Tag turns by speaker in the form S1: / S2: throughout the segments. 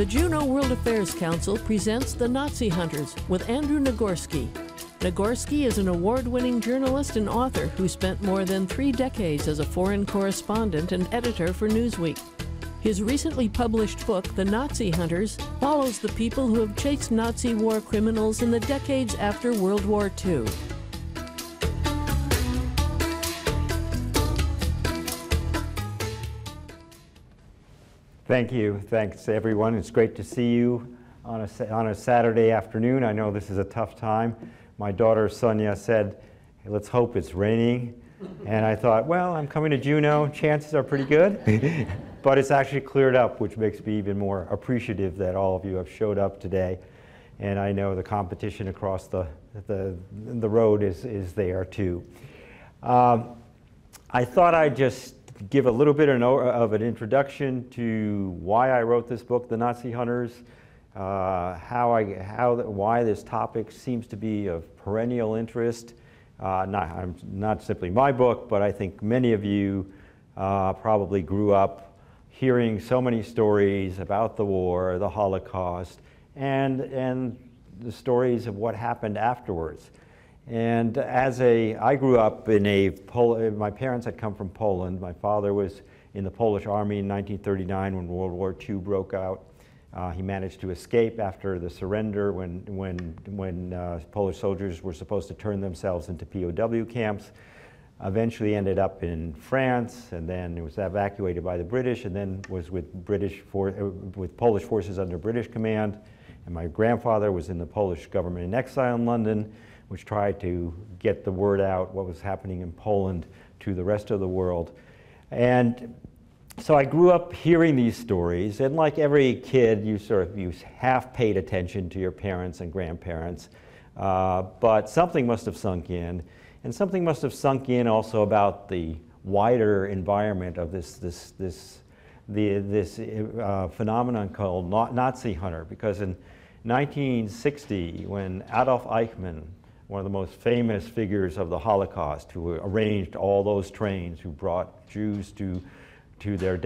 S1: Juneau World Affairs Council presents The Nazi Hunters with Andrew Nagorski. Nagorski is an award-winning journalist and author who spent more than 3 decades as a foreign correspondent and editor for Newsweek. His recently published book, The Nazi Hunters, follows the people who have chased Nazi war criminals in the decades after World War II.
S2: Thank you. Thanks, everyone. It's great to see you on a Saturday afternoon. I know this is a tough time. My daughter, Sonia, said, hey, let's hope it's raining. And I thought, well, I'm coming to Juneau. Chances are pretty good. But it's actually cleared up, which makes me even more appreciative that all of you have showed up today. And I know the competition across the road is there, too. I thought I'd just give a little bit of an introduction to why I wrote this book, The Nazi Hunters, why this topic seems to be of perennial interest. Not simply my book, but I think many of you probably grew up hearing so many stories about the war, the Holocaust, and the stories of what happened afterwards. And I grew up my parents had come from Poland. My father was in the Polish army in 1939 when World War II broke out. He managed to escape after the surrender when Polish soldiers were supposed to turn themselves into POW camps. Eventually ended up in France, and then was evacuated by the British, and then was with Polish forces under British command. And my grandfather was in the Polish government in exile in London, which tried to get the word out what was happening in Poland to the rest of the world. And so I grew up hearing these stories, and like every kid, you half paid attention to your parents and grandparents, but something must have sunk in, and something must have sunk in also about the wider environment of this phenomenon called Nazi hunter, because in 1960, when Adolf Eichmann, one of the most famous figures of the Holocaust, who arranged all those trains, who brought Jews to the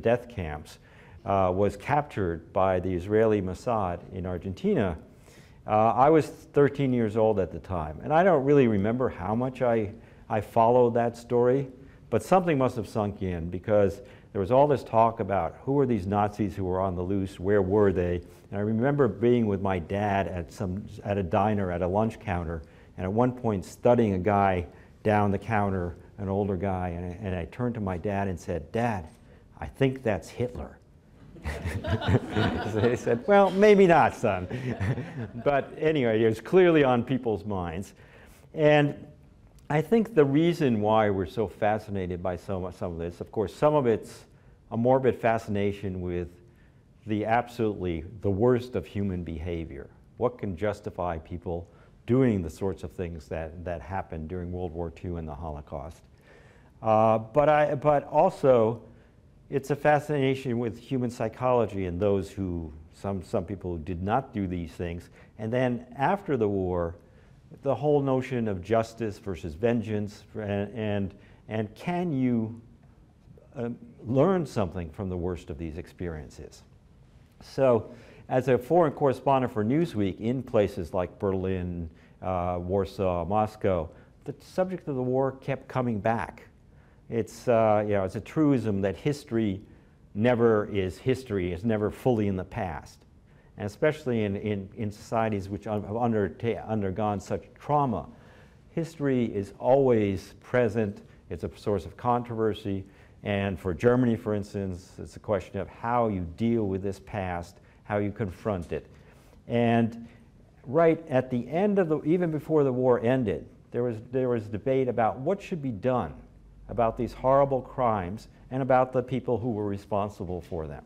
S2: death camps, was captured by the Israeli Mossad in Argentina. I was 13 years old at the time, and I don't really remember how much I followed that story, but something must have sunk in, because there was all this talk about who were these Nazis who were on the loose, where were they? And I remember being with my dad at a diner at a lunch counter, and at one point studying a guy down the counter, an older guy, and I turned to my dad and said, "Dad, I think that's Hitler." So he said, "Well, maybe not, son." But anyway, it was clearly on people's minds. And I think the reason why we're so fascinated by some of this, of course, some of it's a morbid fascination with the worst of human behavior. What can justify people doing the sorts of things that happened during World War II and the Holocaust? But also, it's a fascination with human psychology and those who, some people who did not do these things. And then after the war, the whole notion of justice versus vengeance, and can you learn something from the worst of these experiences? So, as a foreign correspondent for Newsweek in places like Berlin, Warsaw, Moscow, the subject of the war kept coming back. It's it's a truism that history is never fully in the past, and especially in societies which have undergone such trauma, history is always present. It's a source of controversy, and for Germany, for instance, it's a question of how you deal with this past, how you confront it. And right at the end of even before the war ended, there was debate about what should be done about these horrible crimes and about the people who were responsible for them,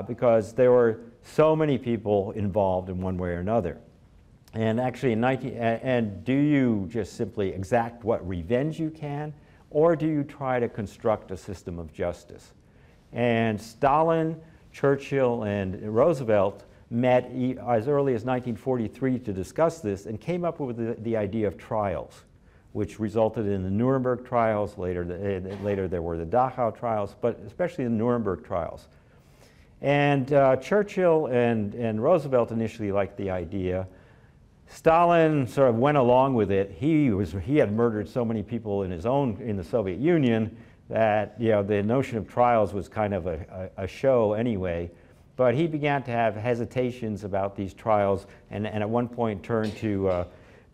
S2: because there were so many people involved in one way or another. And actually, and do you just simply exact what revenge you can, or do you try to construct a system of justice? And Stalin, Churchill, and Roosevelt met as early as 1943 to discuss this, and came up with the idea of trials, which resulted in the Nuremberg trials. Later there were the Dachau trials, but especially the Nuremberg trials. And Churchill and Roosevelt initially liked the idea. Stalin sort of went along with it. He had murdered so many people in the Soviet Union that the notion of trials was kind of a show anyway. But he began to have hesitations about these trials, and at one point turned to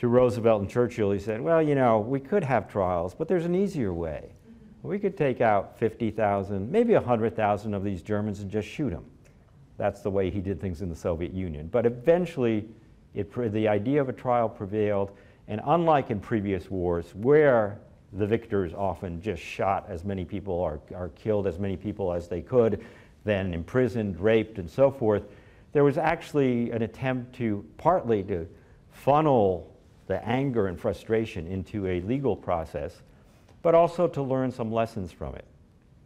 S2: Roosevelt and Churchill. He said, well, we could have trials, but there's an easier way. We could take out 50,000, maybe 100,000 of these Germans and just shoot them. That's the way he did things in the Soviet Union. But eventually, the idea of a trial prevailed, and unlike in previous wars, where the victors often just shot as many people or killed as many people as they could, then imprisoned, raped, and so forth, there was actually an attempt partly to funnel the anger and frustration into a legal process, but also to learn some lessons from it.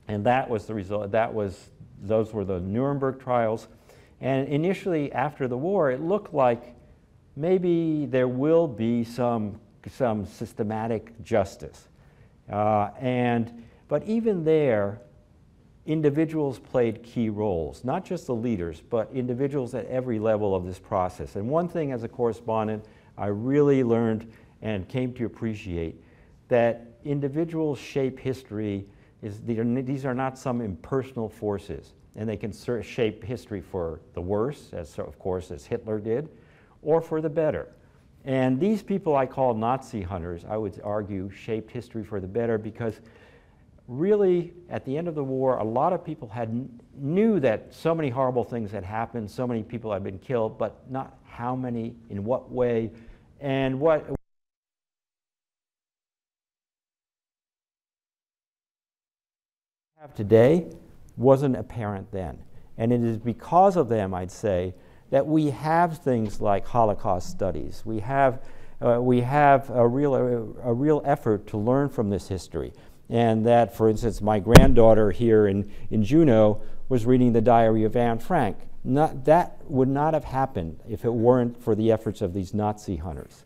S2: And that was the result. Those were the Nuremberg trials. And initially, after the war, it looked like maybe there will be some systematic justice. But even there, individuals played key roles, not just the leaders, but individuals at every level of this process. And one thing as a correspondent, I really learned and came to appreciate that individuals shape history. These are not some impersonal forces, and they can shape history for the worse, of course, as Hitler did, or for the better. And these people I call Nazi hunters, I would argue, shaped history for the better, because really, at the end of the war, a lot of people knew that so many horrible things had happened, so many people had been killed, but not how many, in what way, and what have today wasn't apparent then. And it is because of them, I'd say, that we have things like Holocaust studies. We have a real effort to learn from this history. And that, for instance, my granddaughter here in Juneau was reading the Diary of Anne Frank. That would not have happened if it weren't for the efforts of these Nazi hunters.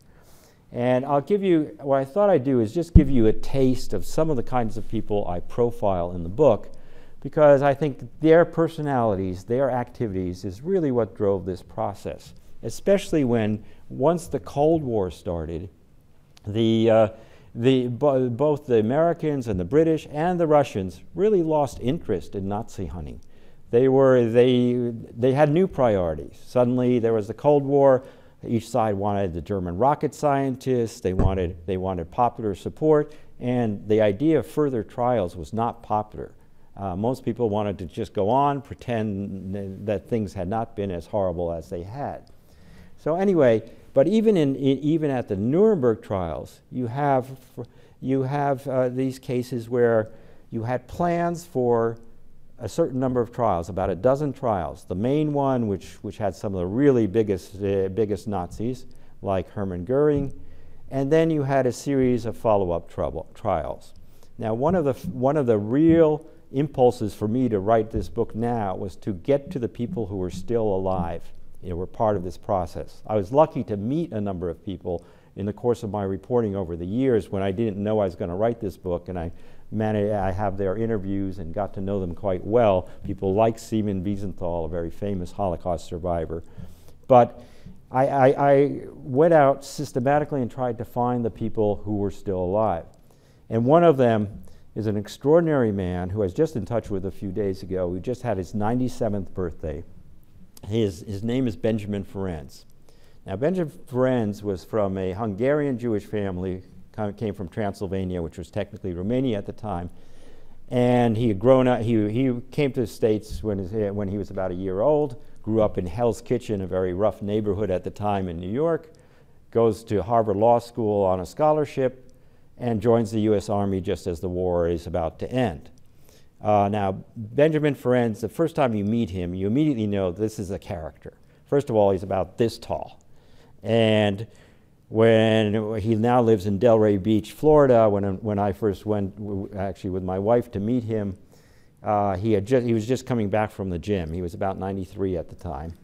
S2: And I'll give you, what I thought I'd do is just give you a taste of some of the kinds of people I profile in the book, because I think their personalities, their activities is really what drove this process, especially when, once the Cold War started, both the Americans and the British and the Russians really lost interest in Nazi hunting. They had new priorities. Suddenly there was the Cold War. Each side wanted the German rocket scientists. They wanted popular support, and the idea of further trials was not popular. Most people wanted to just go on, pretend that things had not been as horrible as they had. So anyway, but even at the Nuremberg trials, you have these cases where you had plans for a certain number of trials, about a dozen trials. The main one, which had some of the really biggest Nazis, like Hermann Goering, and then you had a series of follow-up trials. Now, one of the real impulses for me to write this book now was to get to the people who were still alive, were part of this process. I was lucky to meet a number of people in the course of my reporting over the years when I didn't know I was going to write this book, and I have their interviews and got to know them quite well. People like Simon Wiesenthal, a very famous Holocaust survivor. But I went out systematically and tried to find the people who were still alive. And one of them is an extraordinary man who I was just in touch with a few days ago, who just had his 97th birthday. His name is Benjamin Ferenc. Now, Benjamin Ferenc was from a Hungarian Jewish family, came from Transylvania, which was technically Romania at the time. And he had grown up, he came to the States when he was about a year old, grew up in Hell's Kitchen, a very rough neighborhood at the time in New York, goes to Harvard Law School on a scholarship, and joins the U.S. Army just as the war is about to end. Now, Benjamin Ferenc, the first time you meet him, you immediately know this is a character. First of all, he's about this tall. And when he now lives in Delray Beach, Florida, when I first went, actually with my wife, to meet him, he was just coming back from the gym. He was about 93 at the time.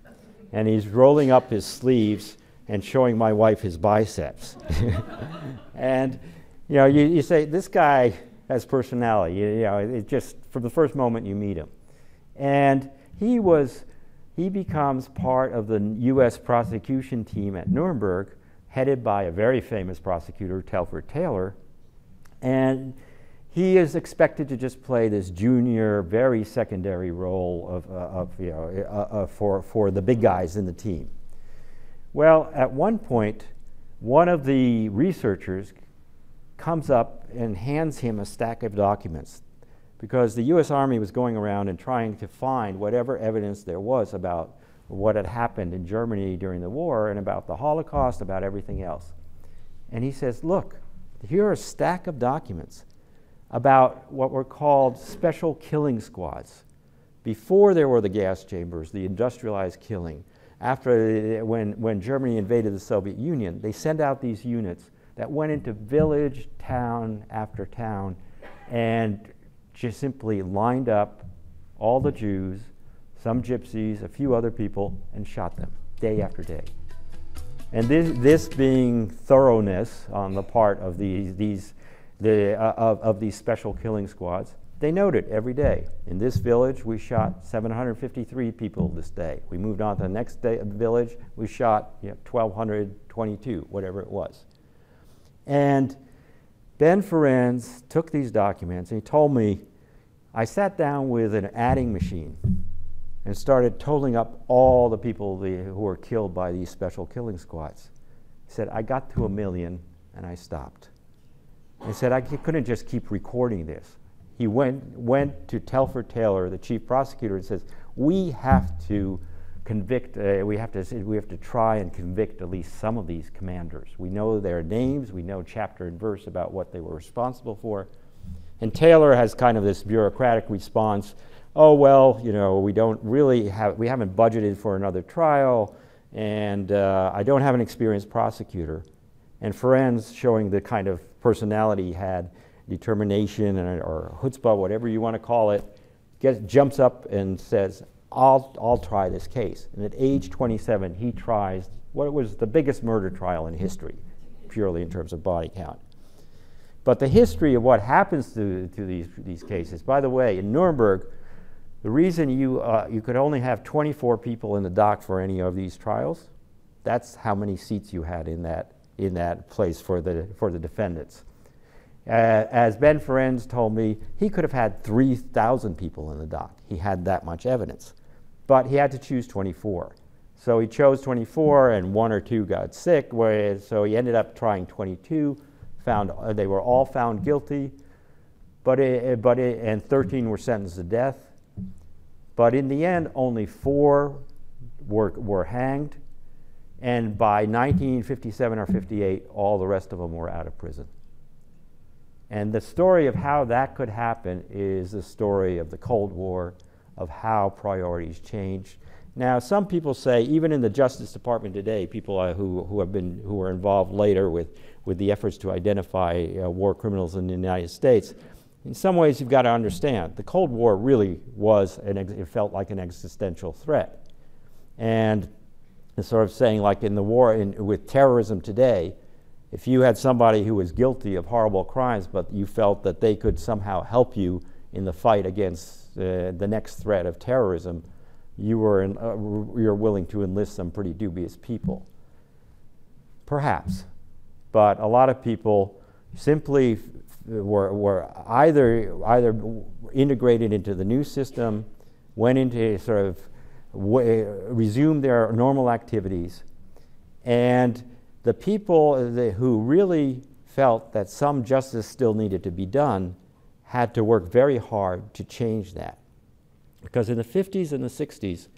S2: And he's rolling up his sleeves and showing my wife his biceps. And you say, this guy has personality. It just, from the first moment you meet him. And he becomes part of the U.S. prosecution team at Nuremberg, headed by a very famous prosecutor, Telford Taylor, and he is expected to just play this junior, very secondary role for the big guys in the team. Well, at one point, one of the researchers comes up and hands him a stack of documents because the U.S. Army was going around and trying to find whatever evidence there was about what had happened in Germany during the war and about the Holocaust, about everything else. And he says, look, here are a stack of documents about what were called special killing squads. Before there were the gas chambers, the industrialized killing, after when Germany invaded the Soviet Union, they sent out these units that went into village, town after town, and just simply lined up all the Jews, some gypsies, a few other people, and shot them day after day. And this being thoroughness on the part of these special killing squads, they noted every day. In this village, we shot 753 people this day. We moved on to the next village, we shot 1,222, whatever it was. And Ben Ferencz took these documents and he told me, I sat down with an adding machine and started totaling up all the people who were killed by these special killing squads. He said, I got to 1 million and I stopped. He said, I couldn't just keep recording this. He went to Telford Taylor, the chief prosecutor, and says, we have to convict, we have to try and convict at least some of these commanders. We know their names, we know chapter and verse about what they were responsible for. And Taylor has kind of this bureaucratic response, oh, well, we haven't budgeted for another trial, and I don't have an experienced prosecutor. And Ferencz, showing the kind of personality he had, determination or chutzpah, whatever you want to call it, jumps up and says, I'll try this case. And at age 27, he tries what was the biggest murder trial in history, purely in terms of body count. But the history of what happens to these cases, by the way, in Nuremberg, the reason you could only have 24 people in the dock for any of these trials, that's how many seats you had in that place for the defendants. As Ben Ferencz told me, he could have had 3,000 people in the dock. He had that much evidence. But he had to choose 24. So he chose 24, and 1 or 2 got sick, so he ended up trying 22. They were all found guilty, and 13 were sentenced to death. But in the end, only 4 were hanged, and by 1957 or 58, all the rest of them were out of prison. And the story of how that could happen is the story of the Cold War, of how priorities changed. Now, some people say, even in the Justice Department today, people who are involved later with the efforts to identify war criminals in the United States, in some ways you've got to understand, the Cold War really was, it felt like an existential threat. And it's sort of saying, like in the war with terrorism today, if you had somebody who was guilty of horrible crimes, but you felt that they could somehow help you in the fight against the next threat of terrorism, you're willing to enlist some pretty dubious people. Perhaps. But a lot of people simply were either integrated into the new system, went into sort of resumed their normal activities, and the people who really felt that some justice still needed to be done had to work very hard to change that. Because in the 50s and the 60s,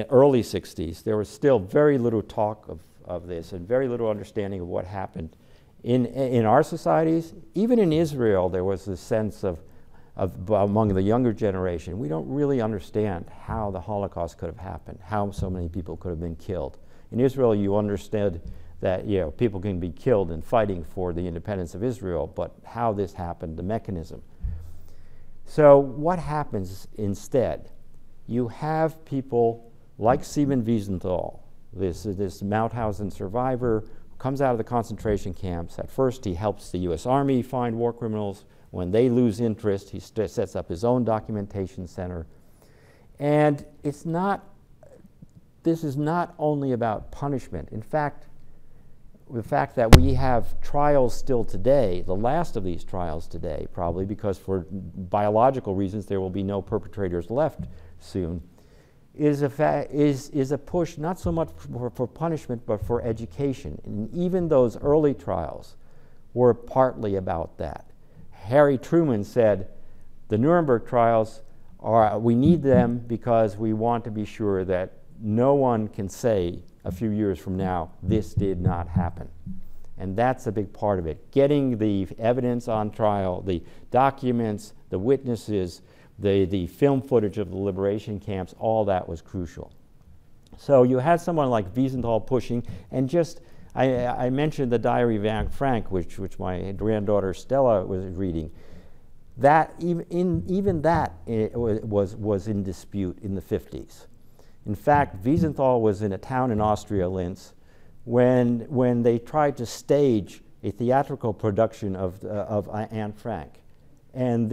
S2: early 60s, there was still very little talk of this and very little understanding of what happened. In our societies, even in Israel, there was this sense of among the younger generation, we don't really understand how the Holocaust could have happened, how so many people could have been killed. In Israel, you understood that people can be killed in fighting for the independence of Israel, but how this happened, the mechanism. So what happens instead? You have people like Simon Wiesenthal, this Mauthausen survivor, who comes out of the concentration camps. At first he helps the US Army find war criminals. When they lose interest, he sets up his own documentation center. And it's not, this is not only about punishment. In fact, the fact that we have trials still today, the last of these trials today, probably because for biological reasons there will be no perpetrators left soon, is a push not so much for punishment but for education. And even those early trials were partly about that. Harry Truman said, the Nuremberg trials, we need them because we want to be sure that no one can say a few years from now, this did not happen. And that's a big part of it. Getting the evidence on trial, the documents, the witnesses, the film footage of the liberation camps, all that was crucial. So you had someone like Wiesenthal pushing, and just, I mentioned the Diary of Anne Frank, which my granddaughter Stella was reading. That, even that was in dispute in the 50s. In fact, Wiesenthal was in a town in Austria, Linz, when they tried to stage a theatrical production of Anne Frank. And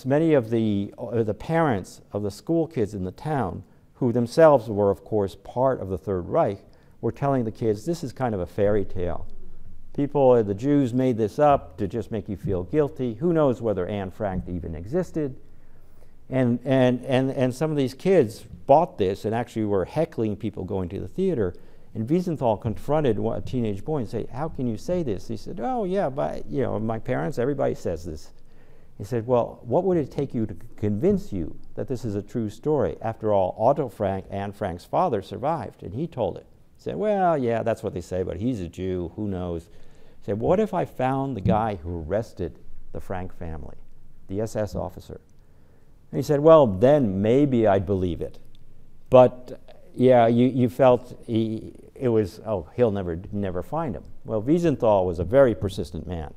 S2: many of the parents of the school kids in the town, who themselves were, of course, part of the Third Reich, were telling the kids, this is kind of a fairy tale. The Jews made this up to just make you feel guilty. Who knows whether Anne Frank even existed? And some of these kids bought this and actually were heckling people going to the theater. And Wiesenthal confronted a teenage boy and said, how can you say this? He said, oh yeah, but my parents, everybody says this. He said, well, what would it take you to convince you that this is a true story? After all, Otto Frank, Anne Frank's father, survived, and he told it. He said, well, yeah, that's what they say, but he's a Jew, who knows? He said, what if I found the guy who arrested the Frank family, the SS officer? And he said, well, then maybe I'd believe it. But yeah, you felt he'll never find him. Well, Wiesenthal was a very persistent man.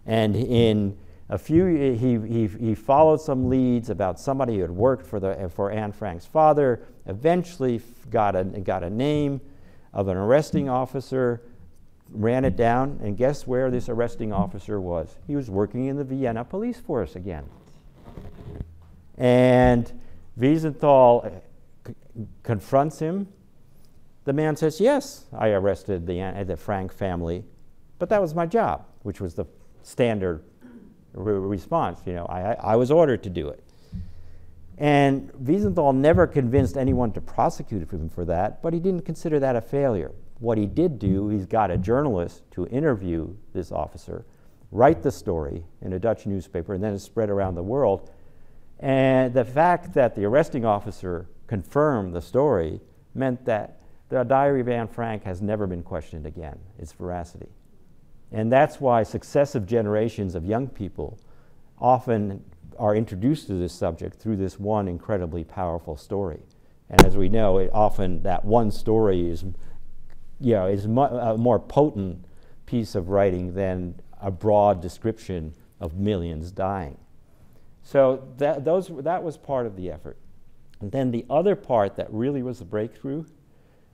S2: And in a few, he followed some leads about somebody who had worked for Anne Frank's father, eventually got a name of an arresting officer, ran it down, and guess where this arresting officer was? He was working in the Vienna police force again. And Wiesenthal confronts him. The man says, yes, I arrested the Frank family, but that was my job, which was the standard response. I was ordered to do it. And Wiesenthal never convinced anyone to prosecute him for that, but he didn't consider that a failure. What he did do, he's got a journalist to interview this officer, write the story in a Dutch newspaper, and then it's spread around the world. And the fact that the arresting officer confirmed the story meant that the Diary of Anne Frank has never been questioned again, its veracity. And that's why successive generations of young people often are introduced to this subject through this one incredibly powerful story. And as we know, often that one story is a more potent piece of writing than a broad description of millions dying. So that was part of the effort. And then the other part that really was the breakthrough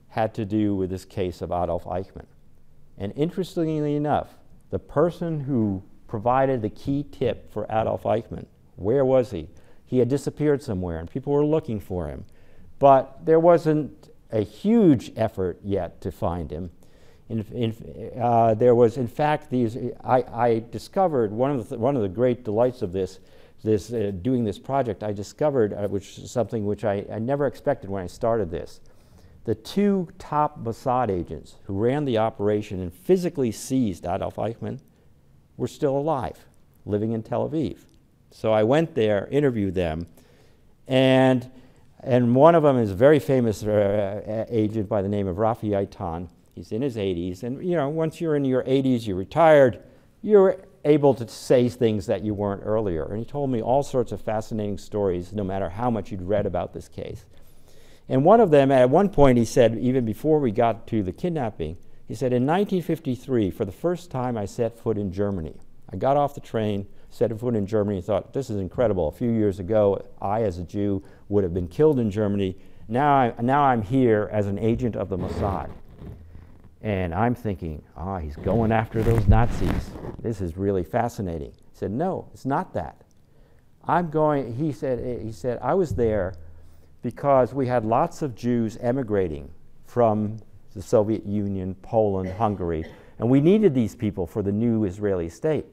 S2: had to do with this case of Adolf Eichmann. And interestingly enough, the person who provided the key tip for Adolf Eichmann, where was he? He had disappeared somewhere and people were looking for him. But there wasn't a huge effort yet to find him. There was, in fact, I discovered one of the great delights of doing this project. I discovered something which I never expected when I started this. The two top Mossad agents who ran the operation and physically seized Adolf Eichmann were still alive, living in Tel Aviv. So I went there, interviewed them, and one of them is a very famous agent by the name of Rafi Eitan. He's in his 80s, and once you're in your 80s, you're retired, you're able to say things that you weren't earlier. And he told me all sorts of fascinating stories, no matter how much you'd read about this case. And one of them, at one point, he said, even before we got to the kidnapping, he said, in 1953, for the first time I set foot in Germany. I got off the train, set foot in Germany, and thought, this is incredible. A few years ago, I, as a Jew, would have been killed in Germany. Now I'm here as an agent of the Mossad. And I'm thinking, he's going after those Nazis. This is really fascinating. He said, no, it's not that. He said, I was there because we had lots of Jews emigrating from the Soviet Union, Poland, Hungary, and we needed these people for the new Israeli state.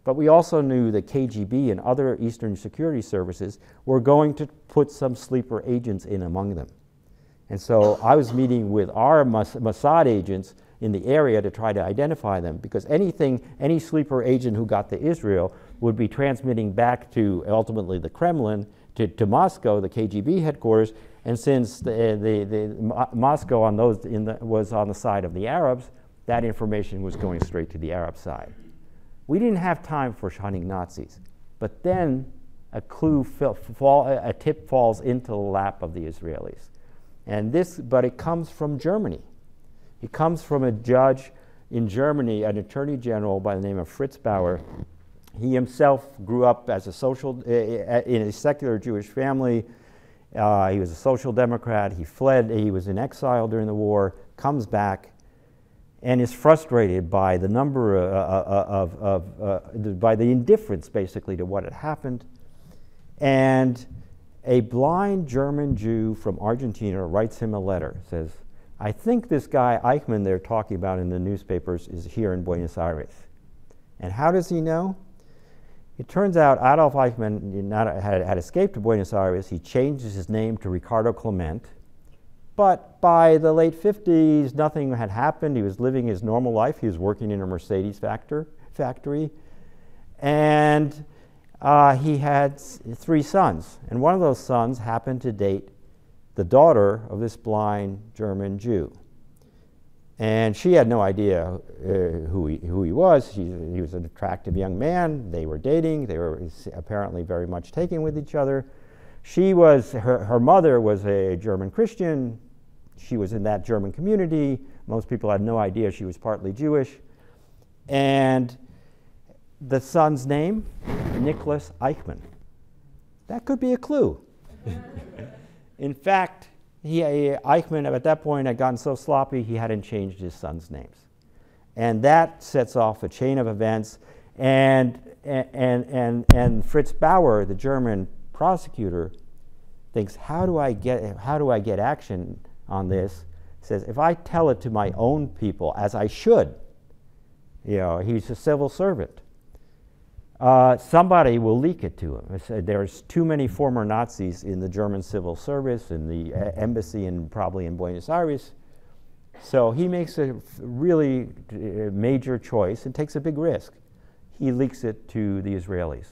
S2: But we also knew that KGB and other Eastern security services were going to put some sleeper agents in among them. And so I was meeting with our Mossad agents in the area to try to identify them, because any sleeper agent who got to Israel would be transmitting back to ultimately the Kremlin, to Moscow, the KGB headquarters, and since Moscow was on the side of the Arabs, that information was going straight to the Arab side. We didn't have time for hunting Nazis, but then a tip falls into the lap of the Israelis. But it comes from Germany. It comes from a judge in Germany, an attorney general by the name of Fritz Bauer. He himself grew up as in a secular Jewish family. He was a social democrat. He fled. He was in exile during the war, comes back, and is frustrated by the number by the indifference, basically, to what had happened. And a blind German Jew from Argentina writes him a letter, says, I think this guy Eichmann they're talking about in the newspapers is here in Buenos Aires. And how does he know? It turns out Adolf Eichmann had escaped to Buenos Aires. He changed his name to Ricardo Clement. But by the late 50s, nothing had happened. He was living his normal life. He was working in a Mercedes factory. And he had 3 sons. And one of those sons happened to date the daughter of this blind German Jew. And she had no idea who he was. He was an attractive young man. They were dating. They were apparently very much taken with each other. Her mother was a German Christian. She was in that German community. Most people had no idea she was partly Jewish. And the son's name, Nicholas Eichmann. That could be a clue. In fact, Eichmann at that point had gotten so sloppy he hadn't changed his son's names. And that sets off a chain of events. And Fritz Bauer, the German prosecutor, thinks, how do I get action on this? Says, if I tell it to my own people, as I should, he's a civil servant, somebody will leak it to him. There's too many former Nazis in the German civil service, in the embassy, and probably in Buenos Aires. So he makes a really major choice and takes a big risk. He leaks it to the Israelis,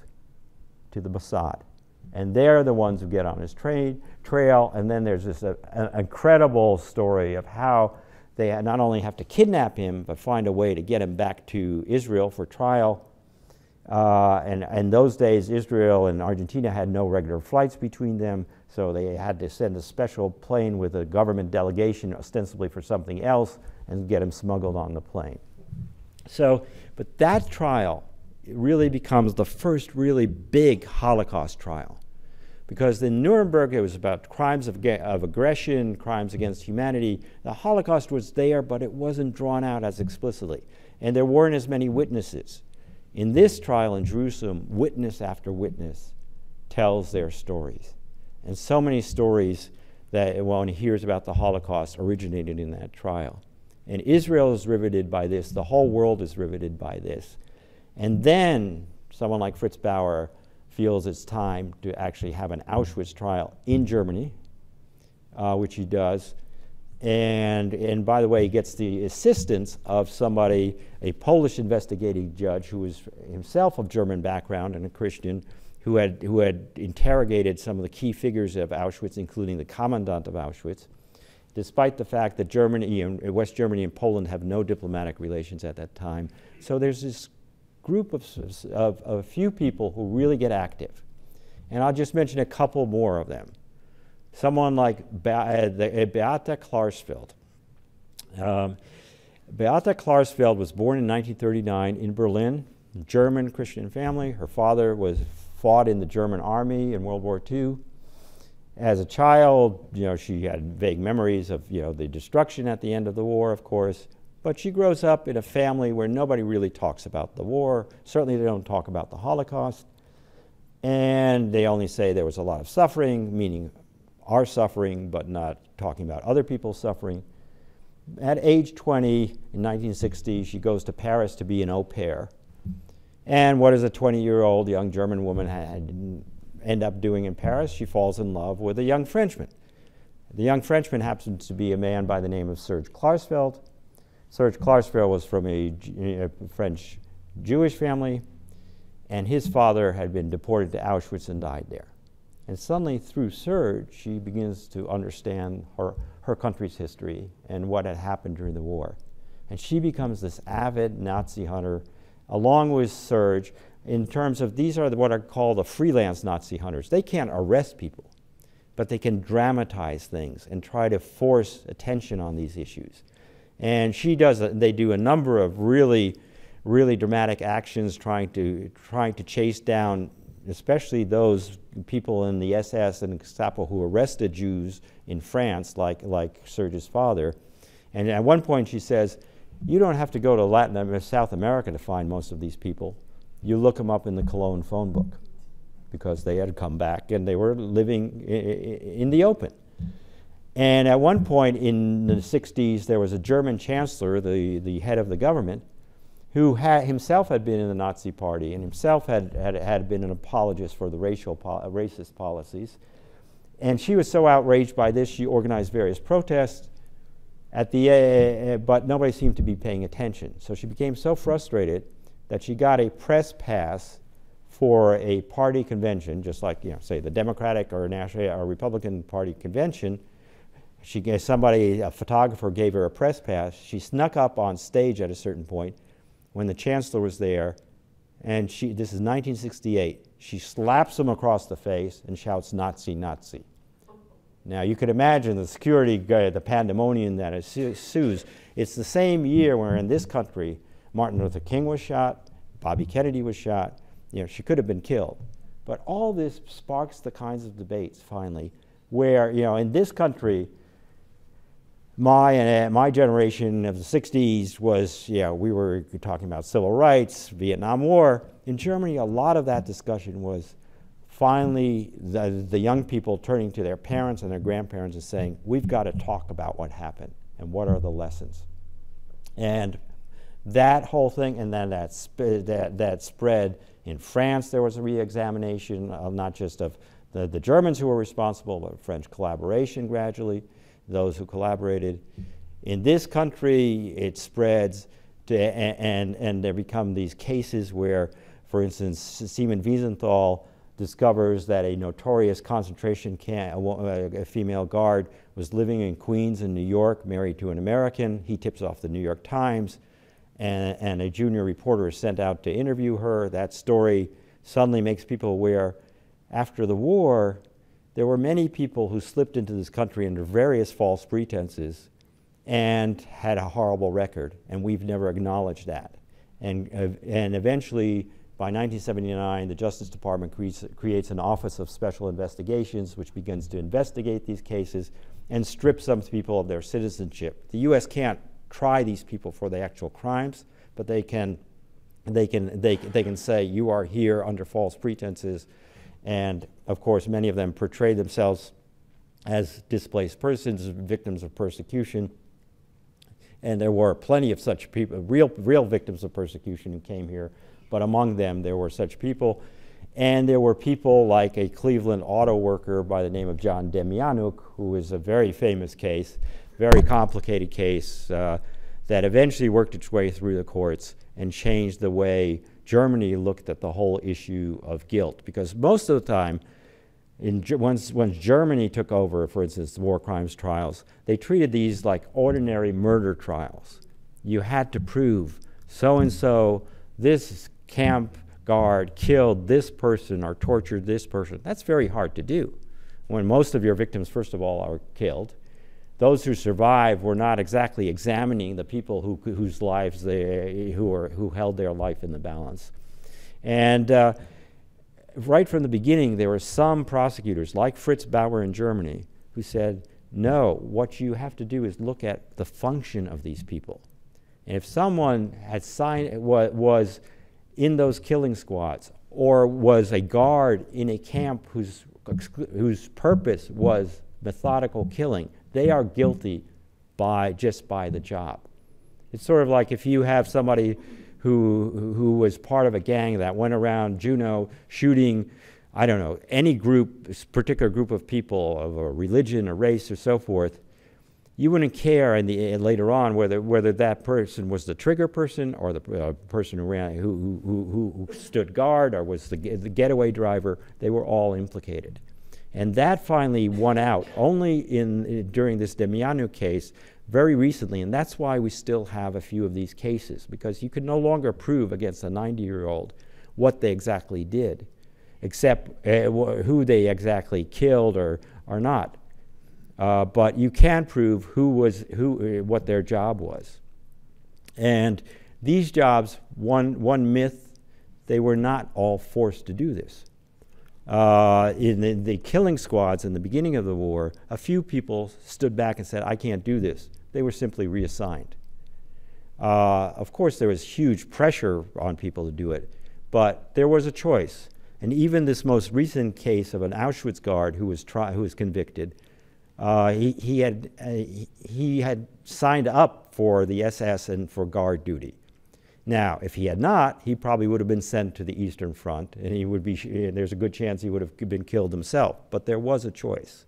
S2: to the Mossad. And they're the ones who get on his trail. And then there's this incredible story of how they not only have to kidnap him, but find a way to get him back to Israel for trial. And in those days, Israel and Argentina had no regular flights between them, so they had to send a special plane with a government delegation, ostensibly for something else, and get him smuggled on the plane. But that trial really becomes the first really big Holocaust trial. Because in Nuremberg, it was about crimes of aggression, crimes against humanity. The Holocaust was there, but it wasn't drawn out as explicitly. And there weren't as many witnesses. In this trial in Jerusalem, witness after witness tells their stories. And so many stories that one hears about the Holocaust originated in that trial. And Israel is riveted by this. The whole world is riveted by this. And then someone like Fritz Bauer feels it's time to actually have an Auschwitz trial in Germany, which he does. And by the way, he gets the assistance of somebody, a Polish investigating judge who was himself of German background and a Christian, who had interrogated some of the key figures of Auschwitz, including the commandant of Auschwitz, despite the fact that Germany and West Germany and Poland have no diplomatic relations at that time. So there's this group of a few people who really get active. And I'll just mention a couple more of them. Someone like Beate Klarsfeld. Beate Klarsfeld was born in 1939 in Berlin, German Christian family. Her father fought in the German army in World War II. As a child, she had vague memories of the destruction at the end of the war, of course. But she grows up in a family where nobody really talks about the war. Certainly they don't talk about the Holocaust. And they only say there was a lot of suffering, meaning our suffering, but not talking about other people's suffering. At age 20, in 1960, she goes to Paris to be an au pair. And what does a 20-year-old young German woman end up doing in Paris? She falls in love with a young Frenchman. The young Frenchman happens to be a man by the name of Serge Klarsfeld. Serge Klarsfeld was from a French Jewish family, and his father had been deported to Auschwitz and died there. And suddenly, through Serge, she begins to understand her country's history and what had happened during the war. And she becomes this avid Nazi hunter, along with Serge, in terms of these are what are called the freelance Nazi hunters. They can't arrest people, but they can dramatize things and try to force attention on these issues. And she does. They do a number of really dramatic actions, trying to chase down, especially those people in the SS and Gestapo who arrested Jews in France, like Serge's father. And at one point she says, "You don't have to go to South America to find most of these people. You look them up in the Cologne phone book," because they had come back and they were living in the open. And at one point in the 60s, there was a German chancellor, the head of the government, who himself had been in the Nazi Party and himself had been an apologist for the racist policies. And she was so outraged by this, she organized various protests, but nobody seemed to be paying attention. So she became so frustrated that she got a press pass for a party convention, just like, say the Democratic or Republican Party convention. A photographer gave her a press pass. She snuck up on stage at a certain point when the chancellor was there, and this is 1968. She slaps him across the face and shouts, "Nazi, Nazi." Now you could imagine the security, the pandemonium that ensues. It's the same year where in this country, Martin Luther King was shot, Bobby Kennedy was shot. She could have been killed. But all this sparks the kinds of debates, finally, where, in this country, my generation of the 60s was, we were talking about civil rights, Vietnam War. In Germany, a lot of that discussion was finally the young people turning to their parents and their grandparents and saying, we've got to talk about what happened and what are the lessons. And that whole thing, and then that spread in France. There was a re-examination of not just of the Germans who were responsible, but French collaboration gradually, those who collaborated. In this country, it spreads and there become these cases where, for instance, Simon Wiesenthal discovers that a notorious concentration camp, a female guard, was living in Queens in New York, married to an American. He tips off the New York Times, and a junior reporter is sent out to interview her. That story suddenly makes people aware. After the war, there were many people who slipped into this country under various false pretenses and had a horrible record, and we've never acknowledged that. And eventually, by 1979, the Justice Department creates an Office of Special Investigations, which begins to investigate these cases and strip some people of their citizenship. The U.S. can't try these people for the actual crimes, but they can say you are here under false pretenses. And of course, many of them portray themselves as displaced persons, victims of persecution. And there were plenty of such people, real victims of persecution who came here. But among them, there were such people. And there were people like a Cleveland auto worker by the name of John Demjanjuk, who is a very famous case, very complicated case that eventually worked its way through the courts and changed the way Germany looked at the whole issue of guilt. Because most of the time, once Germany took over, for instance, the war crimes trials, they treated these like ordinary murder trials. You had to prove so-and-so, this camp guard killed this person or tortured this person. That's very hard to do when most of your victims, first of all, are killed. Those who survive were not exactly examining the people whose lives who held their life in the balance. And right from the beginning, there were some prosecutors, like Fritz Bauer in Germany, who said, no, what you have to do is look at the function of these people. And if someone had was in those killing squads or was a guard in a camp whose purpose was methodical killing, they are guilty just by the job. It's sort of like if you have somebody who was part of a gang that went around Juneau shooting, I don't know, any group, particular group of people of a religion, a race, or so forth, you wouldn't care later on whether that person was the trigger person or the person who stood guard or was the getaway driver. They were all implicated. And that finally won out only during this Demianu case very recently, and that's why we still have a few of these cases, because you can no longer prove against a 90-year-old what they exactly did, except who they exactly killed or not. But you can prove what their job was. And these jobs, one myth, they were not all forced to do this. In the killing squads in the beginning of the war, a few people stood back and said, I can't do this. They were simply reassigned. Of course, there was huge pressure on people to do it, but there was a choice. And even this most recent case of an Auschwitz guard who was convicted, he had signed up for the SS and for guard duty. Now, if he had not, he probably would have been sent to the Eastern Front, and there's a good chance he would have been killed himself. But there was a choice.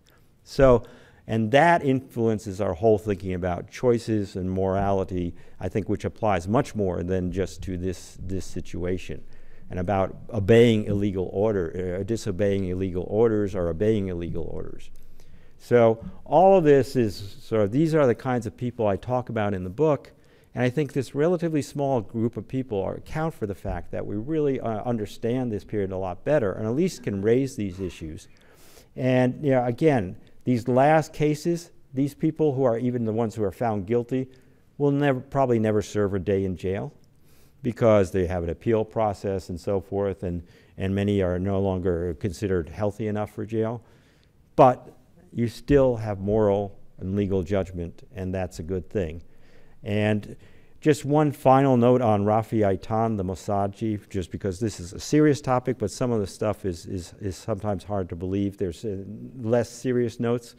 S2: And that influences our whole thinking about choices and morality, I think, which applies much more than just to this situation, and about obeying illegal disobeying illegal orders or obeying illegal orders. So all of this is these are the kinds of people I talk about in the book, and I think this relatively small group of people account for the fact that we really understand this period a lot better, and at least can raise these issues. And again, these last cases, these people who are even the ones who are found guilty will probably never serve a day in jail, because they have an appeal process and so forth, and many are no longer considered healthy enough for jail. But you still have moral and legal judgment, and that's a good thing. And just one final note on Rafi Eitan, the Mossad chief, just because this is a serious topic, but some of the stuff is sometimes hard to believe. There's less serious notes.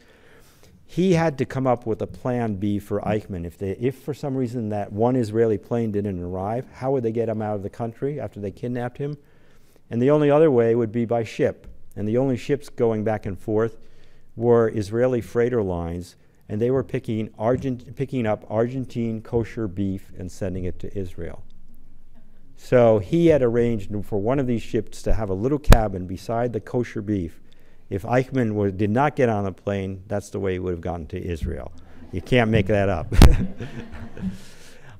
S2: He had to come up with a plan B for Eichmann. If for some reason that one Israeli plane didn't arrive, how would they get him out of the country after they kidnapped him? And the only other way would be by ship. And the only ships going back and forth were Israeli freighter lines, and they were picking up Argentine kosher beef and sending it to Israel. So he had arranged for one of these ships to have a little cabin beside the kosher beef. If Eichmann did not get on the plane, that's the way he would have gotten to Israel. You can't make that up.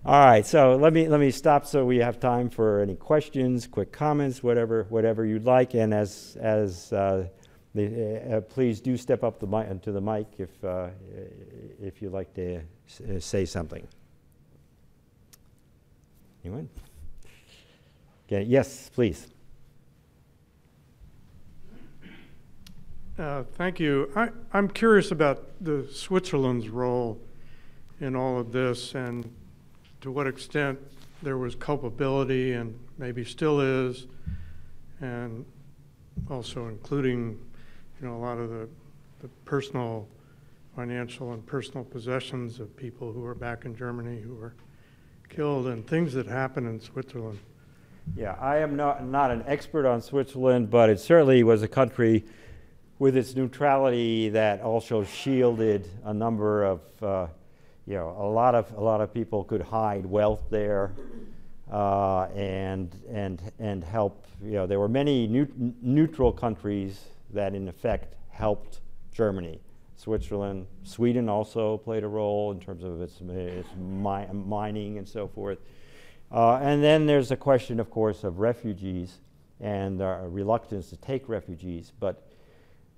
S2: All right, so let me stop so we have time for any questions, quick comments, whatever you'd like. And please do step up to the mic if you'd like to say something. Anyone? Okay, yes, please.
S3: Thank you. I'm curious about Switzerland's role in all of this, and to what extent there was culpability, and maybe still is, and also including a lot of the personal, financial and personal possessions of people who were back in Germany who were killed, and things that happened in Switzerland.
S2: Yeah, I am not an expert on Switzerland, but it certainly was a country with its neutrality that also shielded a number of, a lot of people could hide wealth there, and help. There were many neutral countries that in effect helped Germany. Switzerland, Sweden also played a role in terms of its mining and so forth. And then there's a question, of course, of refugees and reluctance to take refugees. But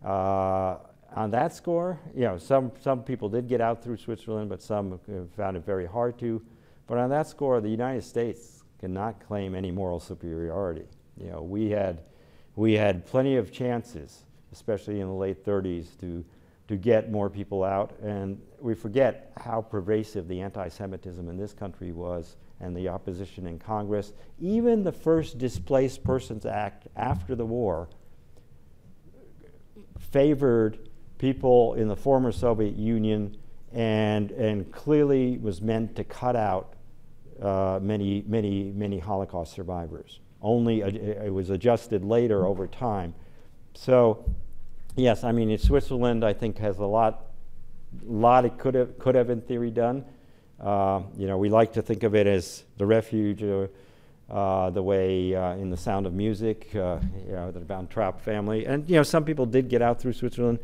S2: on that score, some people did get out through Switzerland, but some found it very hard to. But on that score, the United States cannot claim any moral superiority. We had plenty of chances, especially in the late 30s, to get more people out. And we forget how pervasive the anti-Semitism in this country was, and the opposition in Congress. Even the first Displaced Persons Act after the war favored people in the former Soviet Union, and clearly was meant to cut out many Holocaust survivors. Only it was adjusted later over time. So, yes, I mean, Switzerland, I think, has a lot it could have in theory done. We like to think of it as the refuge, the way in The Sound of Music, the Von Trapp family, and some people did get out through Switzerland,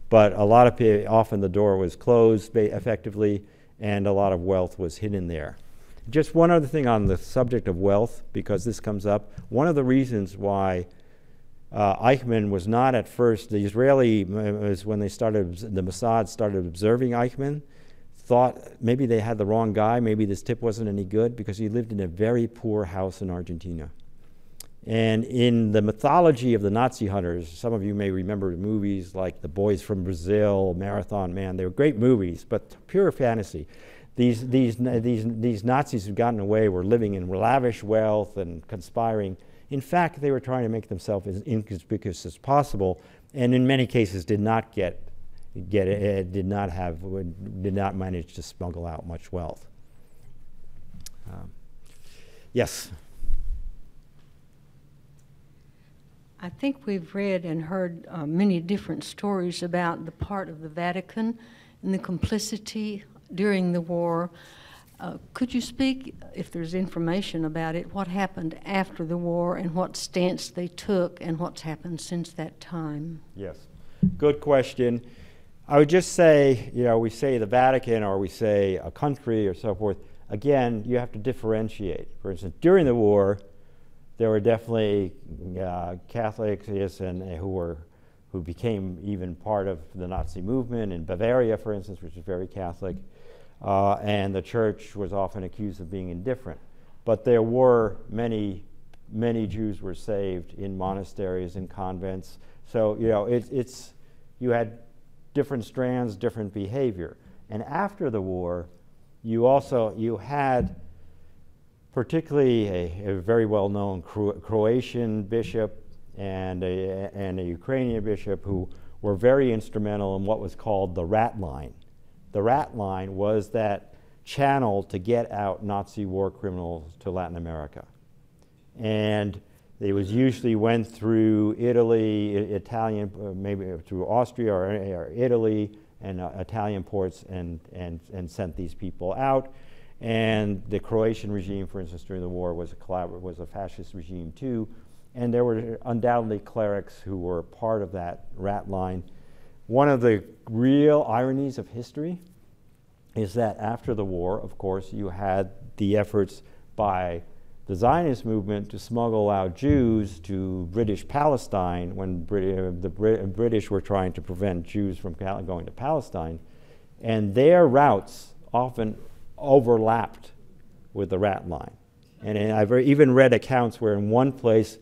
S2: but a lot of people, often the door was closed effectively, and a lot of wealth was hidden there. Just one other thing on the subject of wealth, because this comes up. One of the reasons why Eichmann was not at first, the Israeli, when the Mossad started observing Eichmann, thought maybe they had the wrong guy, maybe this tip wasn't any good, because he lived in a very poor house in Argentina. And in the mythology of the Nazi hunters, some of you may remember movies like The Boys from Brazil, Marathon Man. They were great movies, but pure fantasy. These Nazis who'd gotten away were living in lavish wealth and conspiring. In fact, they were trying to make themselves as inconspicuous as possible, and in many cases did not did not manage to smuggle out much wealth. Yes.
S4: I think we've read and heard many different stories about the part of the Vatican and the complicity during the war. Could you speak, if there's information about it, what happened after the war and what stance they took and what's happened since that time?
S2: Yes, good question. I would just say, we say the Vatican or we say a country or so forth. Again, you have to differentiate. For instance, during the war, there were definitely Catholics who became even part of the Nazi movement in Bavaria, for instance, which is very Catholic. And the church was often accused of being indifferent. But there were many Jews were saved in monasteries and convents. So, you had different strands, different behavior. And after the war, you had particularly a very well-known Croatian bishop and a Ukrainian bishop who were very instrumental in what was called the Ratline. The Ratline was that channel to get out Nazi war criminals to Latin America. And they usually went through Italy, Italian, maybe through Austria or Italy and Italian ports and sent these people out. And the Croatian regime, for instance, during the war was a fascist regime too. And there were undoubtedly clerics who were part of that Ratline. One of the real ironies of history is that after the war, of course, you had the efforts by the Zionist movement to smuggle out Jews to British Palestine when the British were trying to prevent Jews from going to Palestine. And their routes often overlapped with the Ratline. And I've even read accounts where in one place,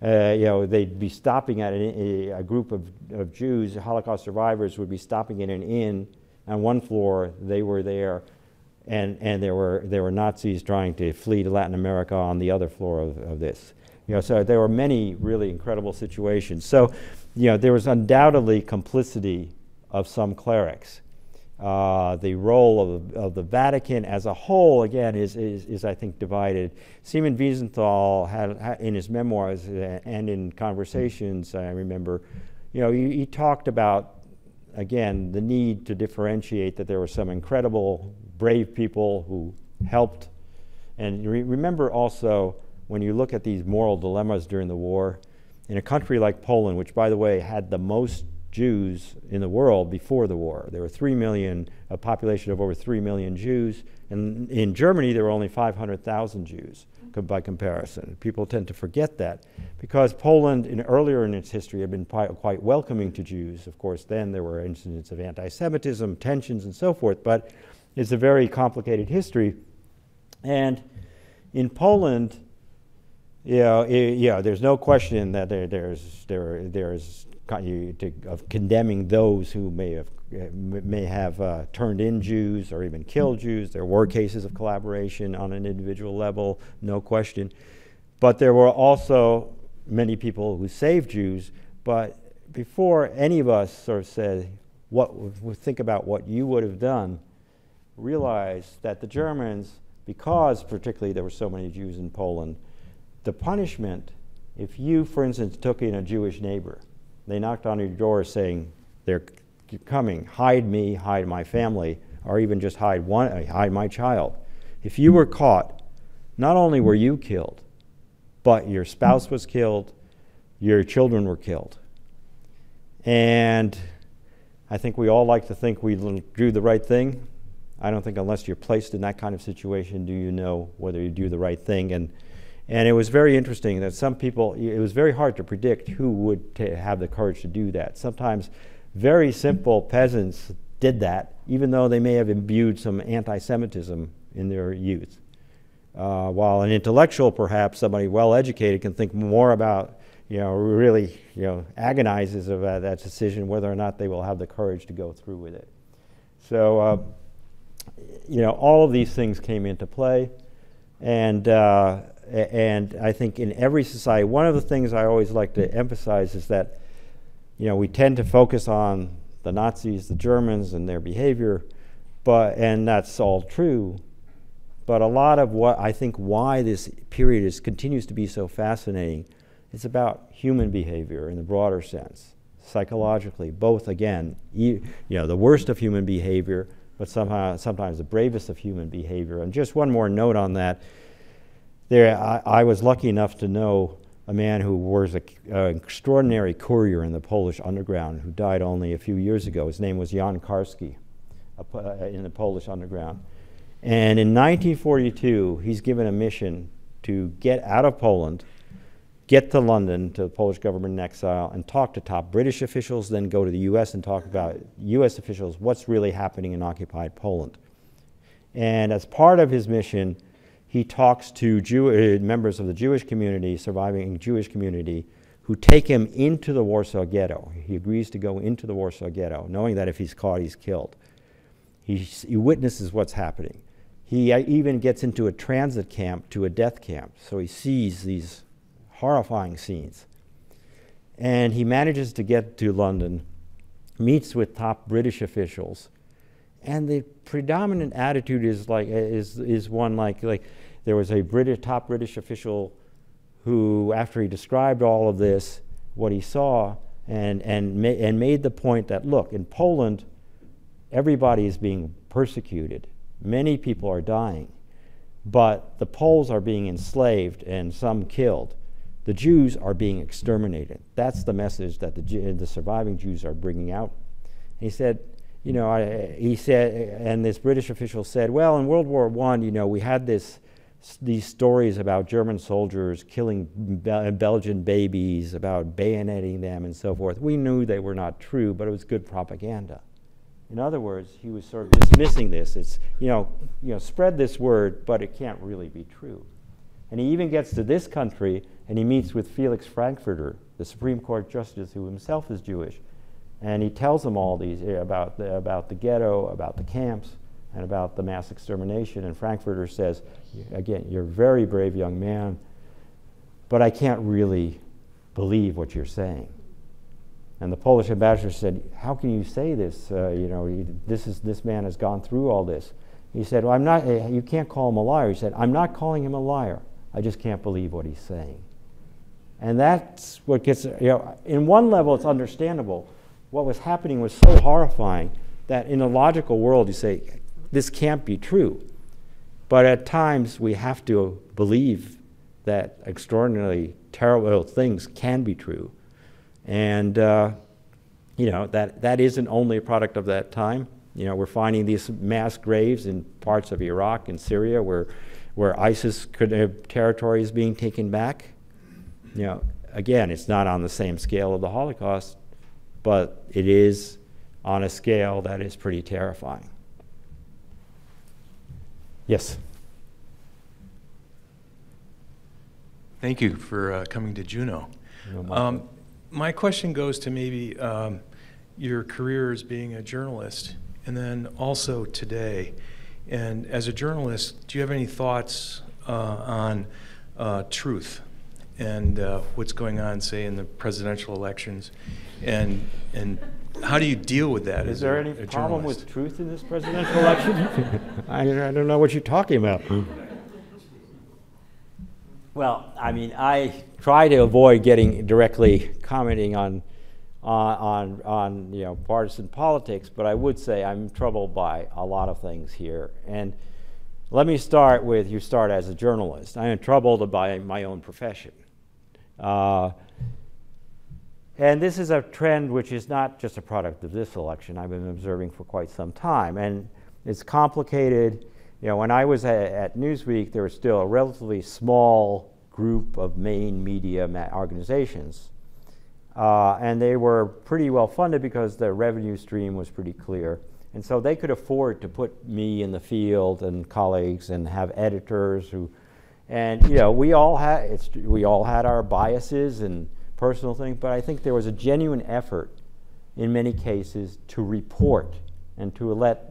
S2: they'd be stopping at a group of Jews, Holocaust survivors would be stopping at an inn. On one floor, they were there, and there were Nazis trying to flee to Latin America on the other floor of this. So there were many really incredible situations. So, there was undoubtedly complicity of some clerics. The role of the Vatican as a whole, again, is I think divided. Simon Wiesenthal had in his memoirs and in conversations, I remember, he talked about, again, the need to differentiate that there were some incredible, brave people who helped. And remember also, when you look at these moral dilemmas during the war, in a country like Poland, which, by the way, had the most Jews in the world before the war. There were 3 million, a population of over 3 million Jews. And in Germany, there were only 500,000 Jews by comparison. People tend to forget that because Poland, earlier in its history, had been quite welcoming to Jews. Of course, then there were incidents of anti-Semitism, tensions, and so forth, but it's a very complicated history. And in Poland, there's no question that there's of condemning those who may have turned in Jews or even killed Jews. There were cases of collaboration on an individual level, no question. But there were also many people who saved Jews. But before any of us sort of said, think about what you would have done, realize that the Germans, because particularly there were so many Jews in Poland, the punishment, if you, for instance, took in a Jewish neighbor, they knocked on your door saying, they're coming, hide me, hide my family, or even just hide my child. If you were caught, not only were you killed, but your spouse was killed, your children were killed. And I think we all like to think we do the right thing. I don't think unless you're placed in that kind of situation do you know whether you do the right thing. And it was very interesting that some people, it was very hard to predict who would have the courage to do that. Sometimes very simple peasants did that, even though they may have imbued some anti-Semitism in their youth. While an intellectual, perhaps somebody well-educated, can think more about, really, agonizes about that decision, whether or not they will have the courage to go through with it. So, all of these things came into play, and I think in every society, one of the things I always like to emphasize is that, we tend to focus on the Nazis, the Germans, and their behavior, and that's all true. But a lot of what I think why this period continues to be so fascinating, it's about human behavior in the broader sense, psychologically, both, again, the worst of human behavior, but sometimes the bravest of human behavior. And just one more note on that. I was lucky enough to know a man who was an extraordinary courier in the Polish underground who died only a few years ago. His name was Jan Karski in the Polish underground. And in 1942, he's given a mission to get out of Poland, get to London, to the Polish government in exile, and talk to top British officials, then go to the US and talk about US officials, what's really happening in occupied Poland. And as part of his mission, he talks to members of the Jewish community, surviving Jewish community, who take him into the Warsaw Ghetto. He agrees to go into the Warsaw Ghetto, knowing that if he's caught, he's killed. He witnesses what's happening. He even gets into a transit camp to a death camp, so he sees these horrifying scenes. And he manages to get to London, meets with top British officials, and the predominant attitude is one like there was a top British official who, after he described all of this, what he saw, and made the point that, look, in Poland, everybody is being persecuted. Many people are dying, but the Poles are being enslaved and some killed. The Jews are being exterminated. That's the message that the surviving Jews are bringing out. And he said, and this British official said, well, in World War I, we had these stories about German soldiers killing Belgian babies, about bayoneting them and so forth. We knew they were not true, but it was good propaganda. In other words, he was sort of dismissing this. It's, spread this word, but it can't really be true. And he even gets to this country, and he meets with Felix Frankfurter, the Supreme Court justice who himself is Jewish. And he tells them all these about the ghetto, about the camps, and about the mass extermination. And Frankfurter says, again, you're a very brave young man, but I can't really believe what you're saying. And the Polish ambassador said, how can you say this? This man has gone through all this. He said, well, you can't call him a liar. He said, I'm not calling him a liar. I just can't believe what he's saying. And that's what gets, in one level it's understandable. What was happening was so horrifying that in a logical world you say, this can't be true. But at times we have to believe that extraordinarily terrible things can be true. And that isn't only a product of that time. We're finding these mass graves in parts of Iraq and Syria where ISIS territory is being taken back. Again, it's not on the same scale of the Holocaust, but it is on a scale that is pretty terrifying. Yes?
S5: Thank you for coming to Juneau. My question goes to maybe your career as being a journalist, and then also today. And as a journalist, do you have any thoughts on truth and what's going on, say, in the presidential elections, and how do you deal with that?
S2: Is there any
S5: a
S2: problem
S5: journalist?
S2: with truth in this presidential election? I don't know what you're talking about. Well, I mean, I try to avoid getting directly commenting on partisan politics, but I would say I'm troubled by a lot of things here. And let me start with, you start as a journalist. I am troubled by my own profession. And this is a trend which is not just a product of this election. I've been observing for quite some time. And it's complicated. When I was at Newsweek, there was still a relatively small group of main media organizations. And they were pretty well funded because the revenue stream was pretty clear. And so they could afford to put me in the field and colleagues and have editors who, and we all had our biases and personal things, but I think there was a genuine effort in many cases to report and to let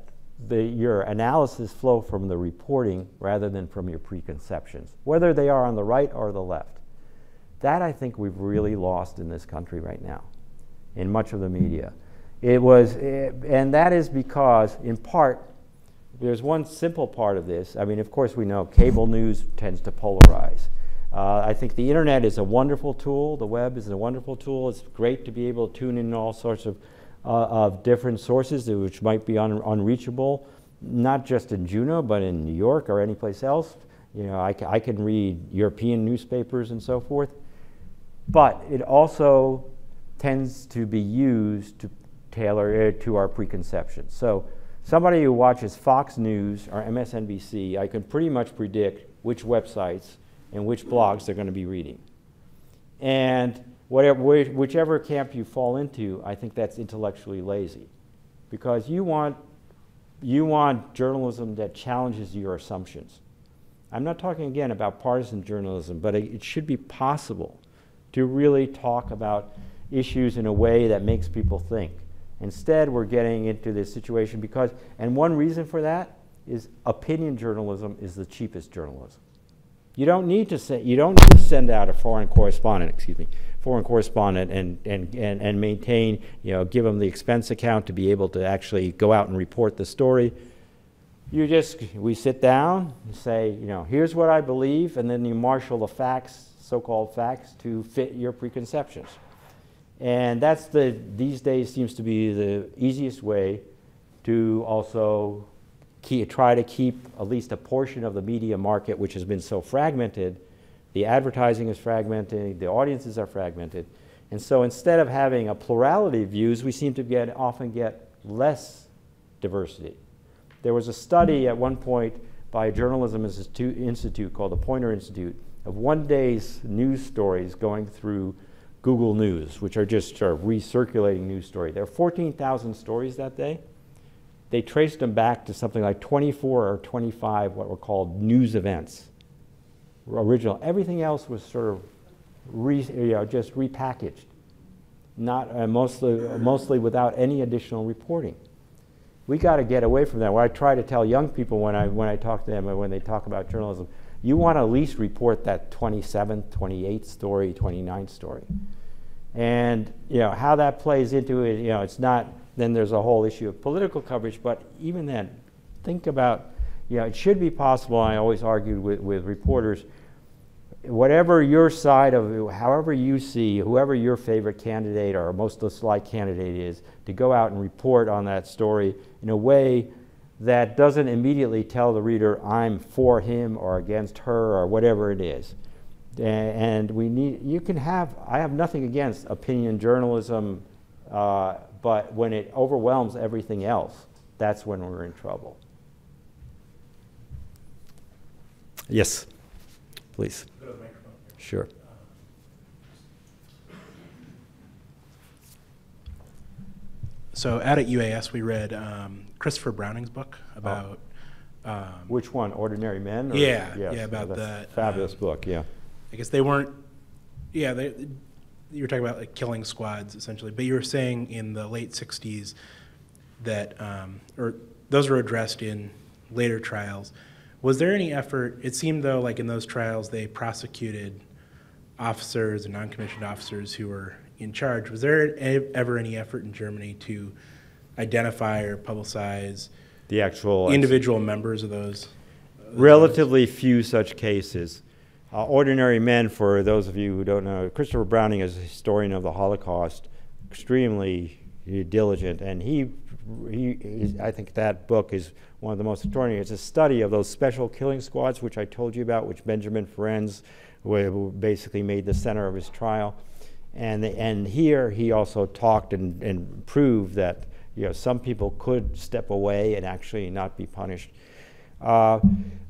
S2: your analysis flow from the reporting rather than from your preconceptions, whether they are on the right or the left. That I think we've really lost in this country right now, in much of the media. And that is because, in part, there's one simple part of this. I mean, of course, we know cable news tends to polarize. I think the internet is a wonderful tool. The web is a wonderful tool. It's great to be able to tune in all sorts of different sources which might be unreachable, not just in Juneau, but in New York or any place else. I can read European newspapers and so forth. But it also tends to be used to tailor it to our preconceptions. So somebody who watches Fox News or MSNBC, I can pretty much predict which websites and which blogs they're going to be reading. And whichever camp you fall into, I think that's intellectually lazy. Because you want journalism that challenges your assumptions. I'm not talking again about partisan journalism, but it should be possible to really talk about issues in a way that makes people think. Instead, we're getting into this situation because, and one reason for that is opinion journalism is the cheapest journalism. You don't need to send out a foreign correspondent and maintain, give them the expense account to be able to actually go out and report the story. We sit down and say, here's what I believe, and then you marshal the facts, so-called facts, to fit your preconceptions. And that's these days seems to be the easiest way to also try to keep at least a portion of the media market, which has been so fragmented. The advertising is fragmented, the audiences are fragmented. And so instead of having a plurality of views, we seem to often get less diversity. There was a study at one point by a journalism institute called the Poynter Institute of one day's news stories going through Google News, which are just sort of recirculating news stories. There were 14,000 stories that day. They traced them back to something like 24 or 25 what were called news events. Original. Everything else was sort of just repackaged, not mostly without any additional reporting. We got to get away from that. What I try to tell young people when I talk to them and when they talk about journalism, you want to at least report that 27th, 28th story, 29th story. And how that plays into it, it's not, then there's a whole issue of political coverage, but even then, think about, it should be possible, I always argued with reporters, whatever your side of, however you see, whoever your favorite candidate or most disliked candidate is, to go out and report on that story in a way that doesn't immediately tell the reader, I'm for him or against her or whatever it is. And I have nothing against opinion journalism, but when it overwhelms everything else, that's when we're in trouble. Yes, please.
S6: Go to the microphone.
S2: Sure.
S6: So out at UAS, we read Christopher Browning's book about...
S2: Which one, Ordinary Men? Or,
S6: yes,
S2: about
S6: that.
S2: That's a fabulous book, yeah.
S6: I guess they weren't... Yeah, you were talking about like killing squads, essentially, but you were saying in the late 60s that, or those were addressed in later trials. Was there any effort, it seemed though like in those trials they prosecuted officers and non-commissioned officers who were in charge. Was there ever any effort in Germany to identify or publicize
S2: The actual
S6: individual members of those?
S2: Relatively few such cases. Ordinary Men, for those of you who don't know, Christopher Browning is a historian of the Holocaust, extremely diligent, and I think that book is one of the most extraordinary. It's a study of those special killing squads, which I told you about, which Benjamin Ferencz basically made the center of his trial. And here he also talked and proved that some people could step away and actually not be punished.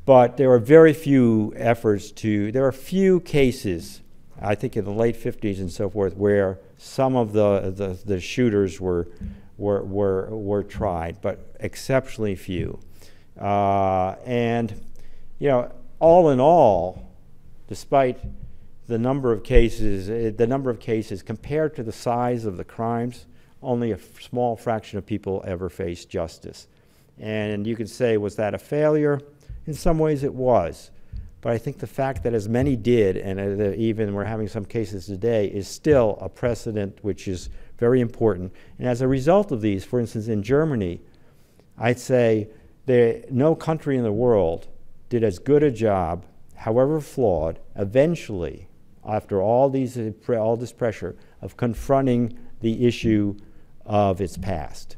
S2: But there were very few efforts there are few cases, I think in the late 50s and so forth, where some of the shooters were tried, but exceptionally few. And all in all, despite the number of cases compared to the size of the crimes, only a small fraction of people ever faced justice. And you could say, was that a failure? In some ways it was. But I think the fact that as many did, and even we're having some cases today, is still a precedent which is very important. And as a result of these, for instance, in Germany, I'd say no country in the world did as good a job, however flawed, eventually, after all this pressure, of confronting the issue of its past.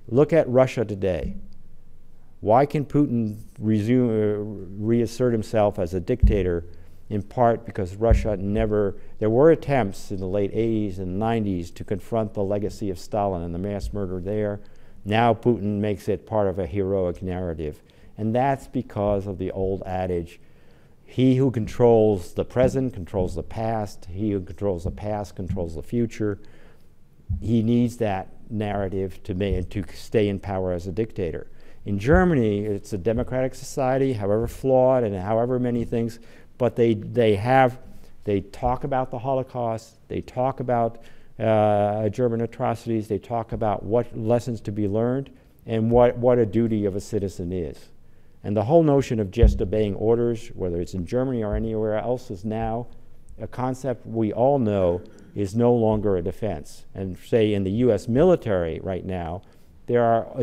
S2: Look at Russia today. Why can Putin reassert himself as a dictator? In part because Russia there were attempts in the late 80s and 90s to confront the legacy of Stalin and the mass murder there. Now Putin makes it part of a heroic narrative. And that's because of the old adage, he who controls the present controls the past, he who controls the past controls the future. He needs that narrative to stay in power as a dictator. In Germany, it's a democratic society, however flawed and however many things, but they talk about the Holocaust, they talk about German atrocities, they talk about what lessons to be learned and what a duty of a citizen is. And the whole notion of just obeying orders, whether it's in Germany or anywhere else, is now a concept we all know is no longer a defense. And say in the U.S. military right now, they are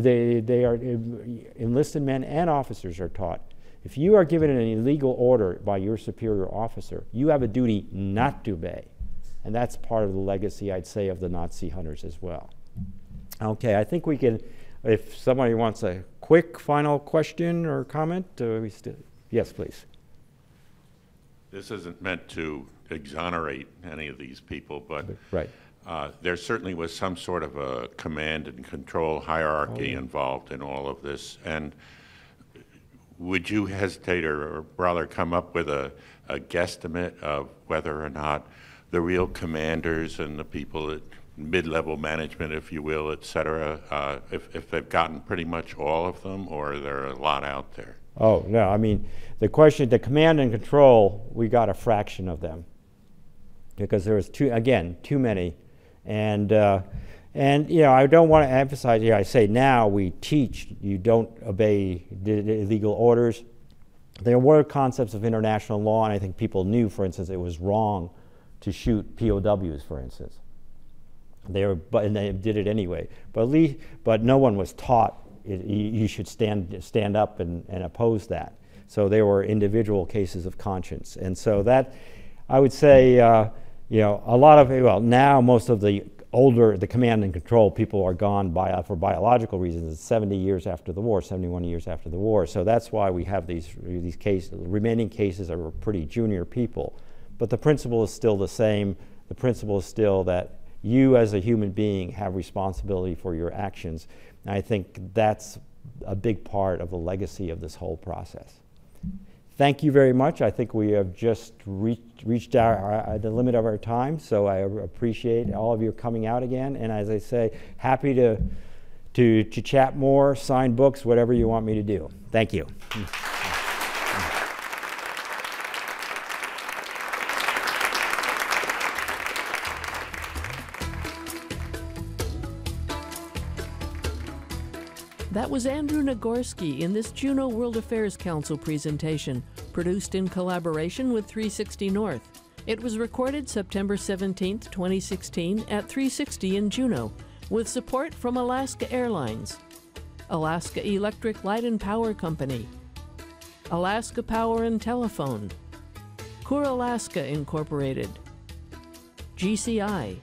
S2: enlisted men and officers are taught, if you are given an illegal order by your superior officer, you have a duty not to obey. And that's part of the legacy, I'd say, of the Nazi hunters as well. Okay, I think we can, if somebody wants a quick final question or comment, yes, please.
S7: This isn't meant to exonerate any of these people, but
S2: right.
S7: There certainly was some sort of a command and control hierarchy involved in all of this. And would you hesitate or rather come up with a guesstimate of whether or not the real commanders and the people at mid-level management, if you will, et cetera, if they've gotten pretty much all of them, or are there a lot out there?
S2: Oh, no, I mean, the command and control, we got a fraction of them because there was too many. And I don't want to emphasize here, I say now we teach you don't obey the illegal orders. There were concepts of international law, and I think people knew, for instance, it was wrong to shoot POWs, for instance. And they did it anyway. But no one was taught you should stand up and oppose that. So there were individual cases of conscience. And so that, I would say, a lot of, now most of the command and control people are gone for biological reasons. It's 70 years after the war, 71 years after the war. So that's why we have these cases. Remaining cases are pretty junior people. But the principle is still the same. The principle is still that you as a human being have responsibility for your actions. And I think that's a big part of the legacy of this whole process. Thank you very much. I think we have just reached the limit of our time, so I appreciate all of you coming out again. And as I say, happy to chat more, sign books, whatever you want me to do. Thank you.
S1: That was Andrew Nagorski in this Juneau World Affairs Council presentation, produced in collaboration with 360 North. It was recorded September 17, 2016 at 360 in Juneau, with support from Alaska Airlines, Alaska Electric Light and Power Company, Alaska Power and Telephone, Coeur Alaska Incorporated, GCI,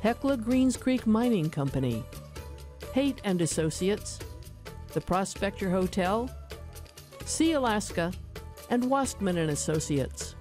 S1: Hecla Greens Creek Mining Company, Haight and Associates, the Prospector Hotel, Sea Alaska, and Wastman and Associates.